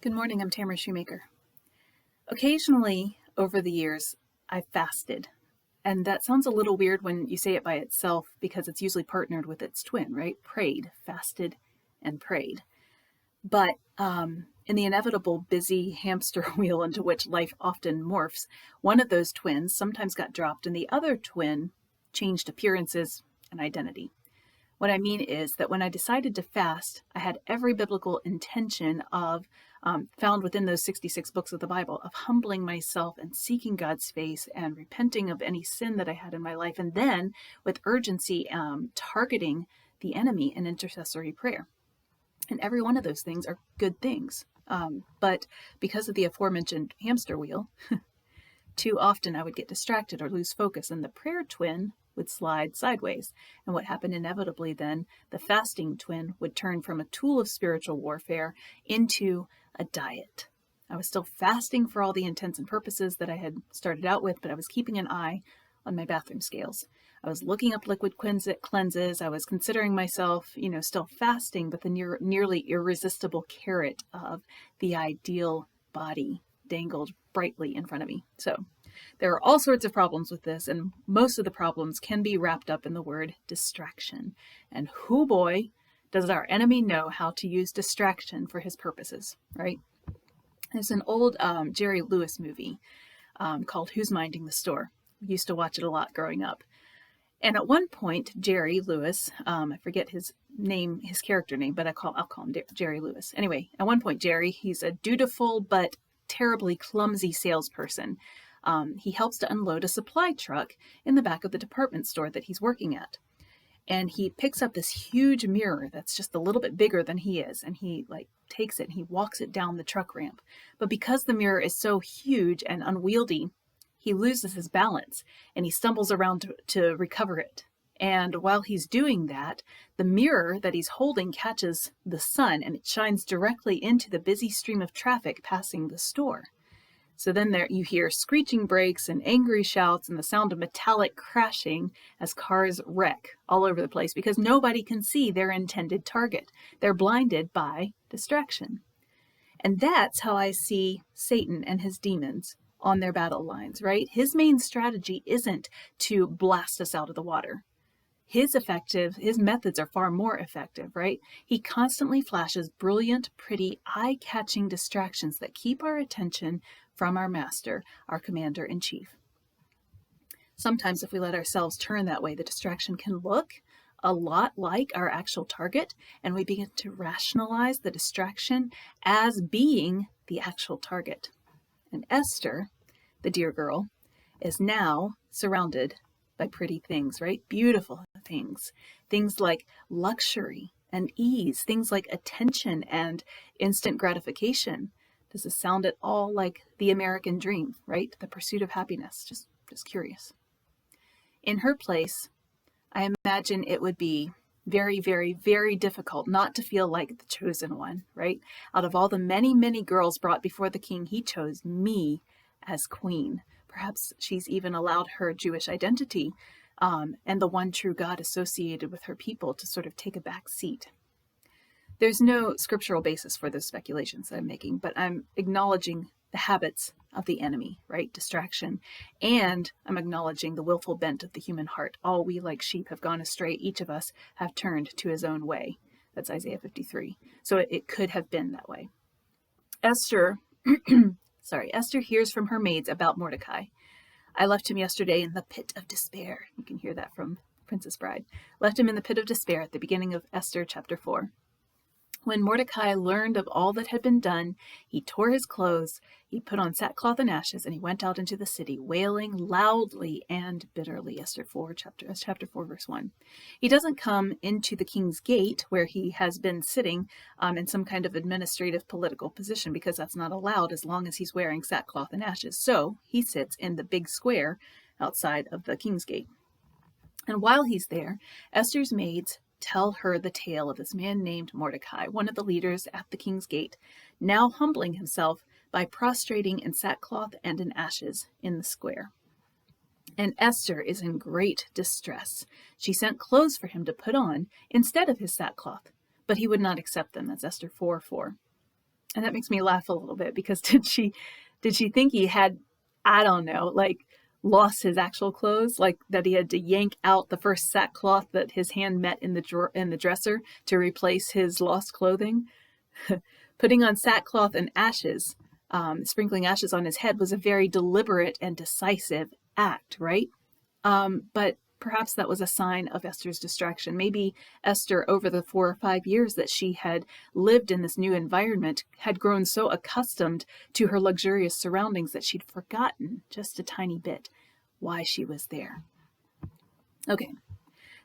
Good morning, I'm Tamara Shoemaker. Occasionally, over the years, I've fasted. And that sounds a little weird when you say it by itself because it's usually partnered with its twin, right? Prayed, fasted, and prayed. But in the inevitable busy hamster wheel into which life often morphs, one of those twins sometimes got dropped and the other twin changed appearances and identity. What I mean is that when I decided to fast, I had every biblical intention of, found within those 66 books of the Bible, of humbling myself and seeking God's face and repenting of any sin that I had in my life. And then with urgency, targeting the enemy in intercessory prayer. And every one of those things are good things. But because of the aforementioned hamster wheel, too often I would get distracted or lose focus, and the prayer twin would slide sideways. And what happened inevitably then, the fasting twin would turn from a tool of spiritual warfare into a diet. I was still fasting for all the intents and purposes that I had started out with, but I was keeping an eye on my bathroom scales. I was looking up liquid cleanses. I was considering myself, still fasting, but the nearly irresistible carrot of the ideal body dangled brightly in front of me. So there are all sorts of problems with this, and most of the problems can be wrapped up in the word distraction. And whoo boy, does our enemy know how to use distraction for his purposes, right? There's an old Jerry Lewis movie called Who's Minding the Store? We used to watch it a lot growing up. And at one point, Jerry Lewis, I forget his name, his character name, but I'll call him Jerry Lewis. Anyway, at one point, Jerry, he's a dutiful but terribly clumsy salesperson. He helps to unload a supply truck in the back of the department store that he's working at. And he picks up this huge mirror that's just a little bit bigger than he is. And he takes it and he walks it down the truck ramp. But because the mirror is so huge and unwieldy, he loses his balance and he stumbles around to recover it. And while he's doing that, the mirror that he's holding catches the sun and it shines directly into the busy stream of traffic passing the store. So then there you hear screeching brakes and angry shouts and the sound of metallic crashing as cars wreck all over the place because nobody can see their intended target. They're blinded by distraction. And that's how I see Satan and his demons on their battle lines, right? His main strategy isn't to blast us out of the water. His methods are far more effective, right? He constantly flashes brilliant, pretty, eye-catching distractions that keep our attention from our master, our commander-in-chief. Sometimes if we let ourselves turn that way, the distraction can look a lot like our actual target, and we begin to rationalize the distraction as being the actual target. And Esther, the dear girl, is now surrounded by pretty things, right? Beautiful things. Things like luxury and ease, things like attention and instant gratification. Does this sound at all like the American dream, right? The pursuit of happiness. Just curious. In her place, I imagine it would be very, very, very difficult not to feel like the chosen one, right? Out of all the many, many girls brought before the king, he chose me as queen. Perhaps she's even allowed her Jewish identity and the one true God associated with her people to sort of take a back seat. There's no scriptural basis for those speculations that I'm making, but I'm acknowledging the habits of the enemy, right? Distraction. And I'm acknowledging the willful bent of the human heart. All we like sheep have gone astray. Each of us have turned to his own way. That's Isaiah 53. So it could have been that way. Esther hears from her maids about Mordecai. I left him yesterday in the pit of despair. You can hear that from Princess Bride. Left him in the pit of despair at the beginning of Esther chapter 4. When Mordecai learned of all that had been done, he tore his clothes, he put on sackcloth and ashes, and he went out into the city, wailing loudly and bitterly. Esther 4, chapter 4, verse 1. He doesn't come into the king's gate where he has been sitting in some kind of administrative political position, because that's not allowed as long as he's wearing sackcloth and ashes. So he sits in the big square outside of the king's gate. And while he's there, Esther's maids tell her the tale of this man named Mordecai, one of the leaders at the king's gate, now humbling himself by prostrating in sackcloth and in ashes in the square. And Esther is in great distress. She sent clothes for him to put on instead of his sackcloth, but he would not accept them. That's Esther 4:4. And that makes me laugh a little bit, because did she think he had, I don't know, like lost his actual clothes, like that he had to yank out the first sackcloth that his hand met in the dresser to replace his lost clothing? Putting on sackcloth and ashes, sprinkling ashes on his head, was a very deliberate and decisive act, right? But perhaps that was a sign of Esther's distraction. Maybe Esther, over the 4 or 5 years that she had lived in this new environment, had grown so accustomed to her luxurious surroundings that she'd forgotten just a tiny bit why she was there. Okay.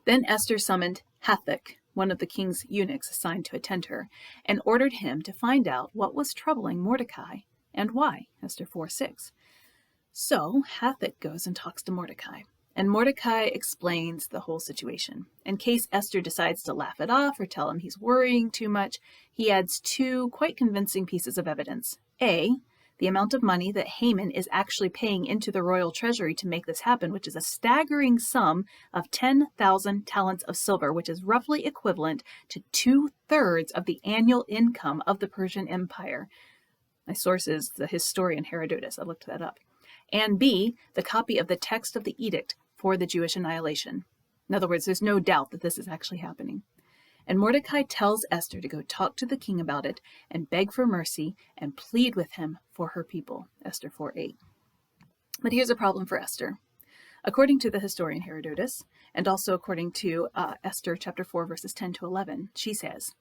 Then Esther summoned Hathach, one of the king's eunuchs assigned to attend her, and ordered him to find out what was troubling Mordecai and why. Esther 4:6. So Hathach goes and talks to Mordecai, and Mordecai explains the whole situation. In case Esther decides to laugh it off or tell him he's worrying too much, he adds 2 quite convincing pieces of evidence. A, the amount of money that Haman is actually paying into the royal treasury to make this happen, which is a staggering sum of 10,000 talents of silver, which is roughly equivalent to 2/3 of the annual income of the Persian Empire. My source is the historian Herodotus. I looked that up. And B, the copy of the text of the edict for the Jewish annihilation. In other words, there's no doubt that this is actually happening. And Mordecai tells Esther to go talk to the king about it and beg for mercy and plead with him for her people. Esther 4:8. But here's a problem for Esther. According to the historian Herodotus, and also according to Esther chapter 4, verses 10 to 11, she says,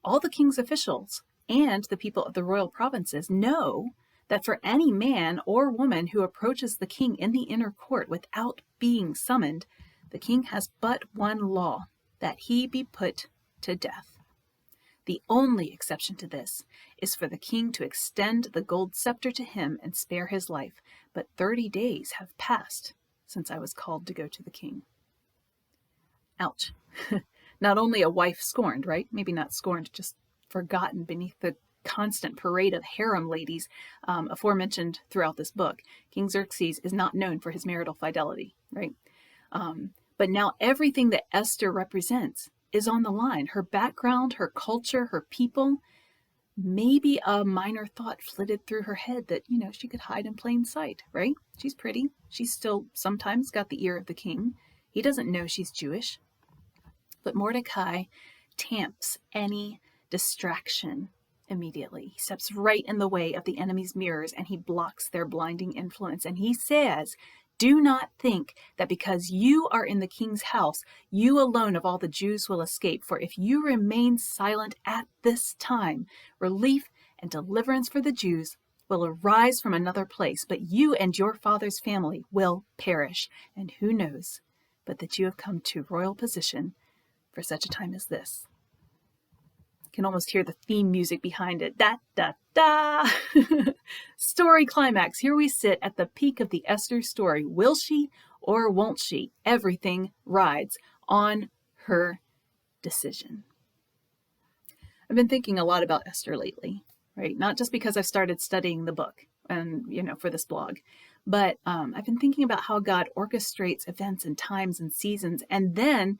all the king's officials and the people of the royal provinces know that for any man or woman who approaches the king in the inner court without being summoned, the king has but one law, that he be put to death. The only exception to this is for the king to extend the gold scepter to him and spare his life, but 30 days have passed since I was called to go to the king. Ouch. Not only a wife scorned, right? Maybe not scorned, just forgotten beneath the constant parade of harem ladies aforementioned throughout this book. King Xerxes is not known for his marital fidelity, right? But now everything that Esther represents is on the line. Her background, her culture, her people. Maybe a minor thought flitted through her head that, she could hide in plain sight, right? She's pretty. She's still sometimes got the ear of the king. He doesn't know she's Jewish. But Mordecai tamps any distraction immediately. He steps right in the way of the enemy's mirrors and he blocks their blinding influence. And he says, do not think that because you are in the king's house, you alone of all the Jews will escape. For if you remain silent at this time, relief and deliverance for the Jews will arise from another place, but you and your father's family will perish. And who knows but that you have come to royal position for such a time as this. You can almost hear the theme music behind it. Da, da, da. Story climax. Here we sit at the peak of the Esther story. Will she or won't she? Everything rides on her decision. I've been thinking a lot about Esther lately, right? Not just because I've started studying the book and, for this blog, but I've been thinking about how God orchestrates events and times and seasons, and then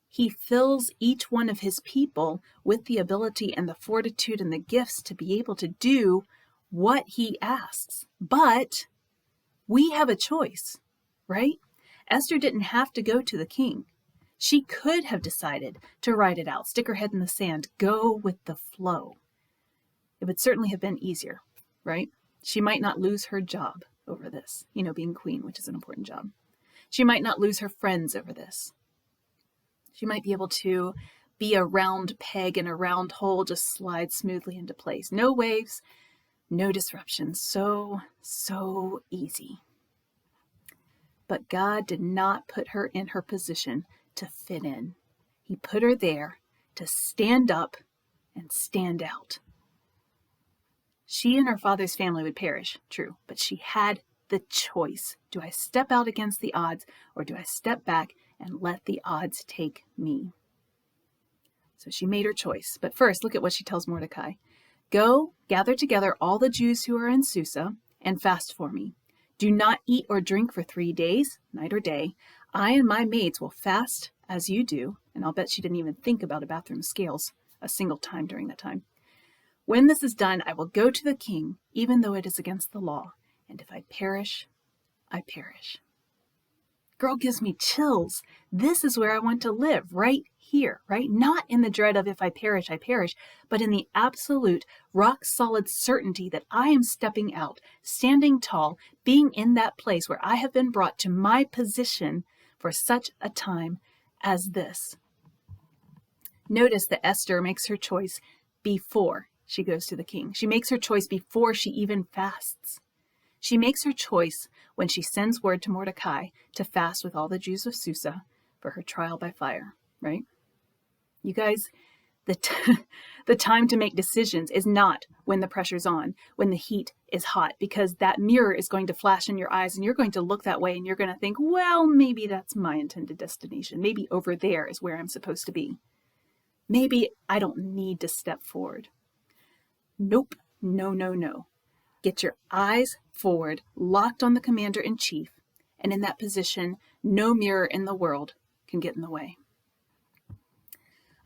he fills each one of his people with the ability and the fortitude and the gifts to be able to do what he asks. But we have a choice, right? Esther didn't have to go to the king. She could have decided to write it out, stick her head in the sand, go with the flow. It would certainly have been easier, right? She might not lose her job over this, being queen, which is an important job. She might not lose her friends over this. She might be able to be a round peg in a round hole, just slide smoothly into place. No waves, no disruptions. So easy. But God did not put her in her position to fit in. He put her there to stand up and stand out. She and her father's family would perish, true, but she had the choice. Do I step out against the odds, or do I step back and let the odds take me? So she made her choice. But first, look at what she tells Mordecai. Go, gather together all the Jews who are in Susa, and fast for me. Do not eat or drink for 3 days, night or day. I and my maids will fast as you do. And I'll bet she didn't even think about a bathroom scales a single time during that time. When this is done, I will go to the king, even though it is against the law. And if I perish, I perish. Girl gives me chills. This is where I want to live, right here, right? Not in the dread of if I perish, but in the absolute, rock-solid certainty that I am stepping out, standing tall, being in that place where I have been brought to my position for such a time as this. Notice that Esther makes her choice before she goes to the king. She makes her choice before she even fasts. She makes her choice when she sends word to Mordecai to fast with all the Jews of Susa for her trial by fire, right? You guys, the time to make decisions is not when the pressure's on, when the heat is hot, because that mirror is going to flash in your eyes and you're going to look that way and you're going to think, well, maybe that's my intended destination. Maybe over there is where I'm supposed to be. Maybe I don't need to step forward. Nope, no. Get your eyes forward, locked on the commander-in-chief, and in that position, no mirror in the world can get in the way.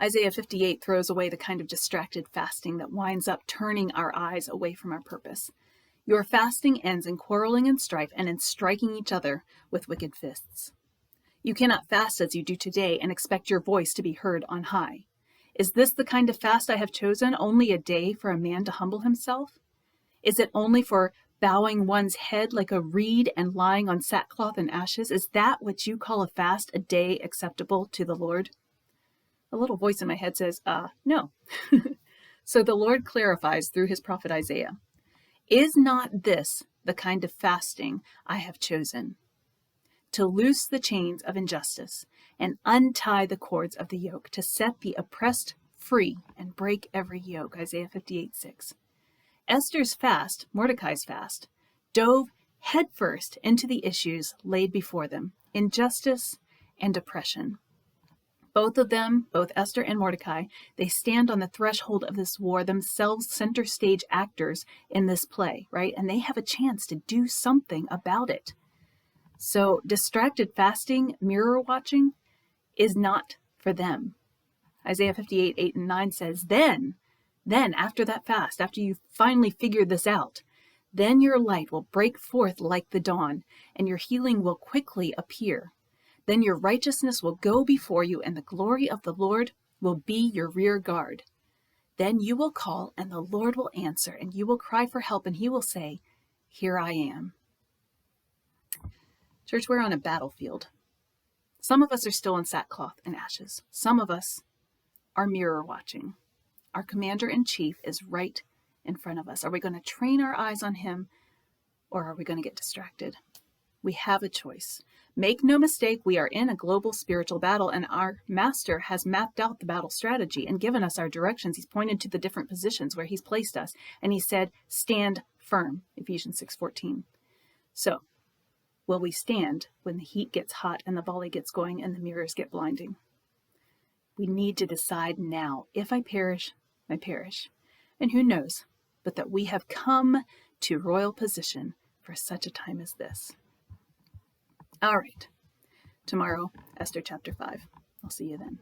Isaiah 58 throws away the kind of distracted fasting that winds up turning our eyes away from our purpose. Your fasting ends in quarreling and strife and in striking each other with wicked fists. You cannot fast as you do today and expect your voice to be heard on high. Is this the kind of fast I have chosen, only a day for a man to humble himself? Is it only for bowing one's head like a reed and lying on sackcloth and ashes? Is that what you call a fast, a day acceptable to the Lord? A little voice in my head says, no. So the Lord clarifies through his prophet Isaiah, is not this the kind of fasting I have chosen? To loose the chains of injustice and untie the cords of the yoke, to set the oppressed free and break every yoke, Isaiah 58:6. Esther's fast, Mordecai's fast, dove headfirst into the issues laid before them, injustice and oppression. Both of them, both Esther and Mordecai, they stand on the threshold of this war, themselves center stage actors in this play, right? And they have a chance to do something about it. So distracted fasting, mirror watching, is not for them. Isaiah 58:8-9 says, Then after that fast, after you finally figured this out, then your light will break forth like the dawn, and your healing will quickly appear. Then your righteousness will go before you, and the glory of the Lord will be your rear guard. Then you will call, and the Lord will answer, and you will cry for help, and he will say, Here I am. Church, we're on a battlefield. Some of us are still in sackcloth and ashes. Some of us are mirror watching. Our commander-in-chief is right in front of us. Are we going to train our eyes on him, or are we going to get distracted? We have a choice. Make no mistake, we are in a global spiritual battle, and our master has mapped out the battle strategy and given us our directions. He's pointed to the different positions where he's placed us, and he said, stand firm, Ephesians 6:14. So, will we stand when the heat gets hot and the volley gets going and the mirrors get blinding? We need to decide now. If I perish, I perish. And who knows, but that we have come to royal position for such a time as this. All right. Tomorrow, Esther chapter 5. I'll see you then.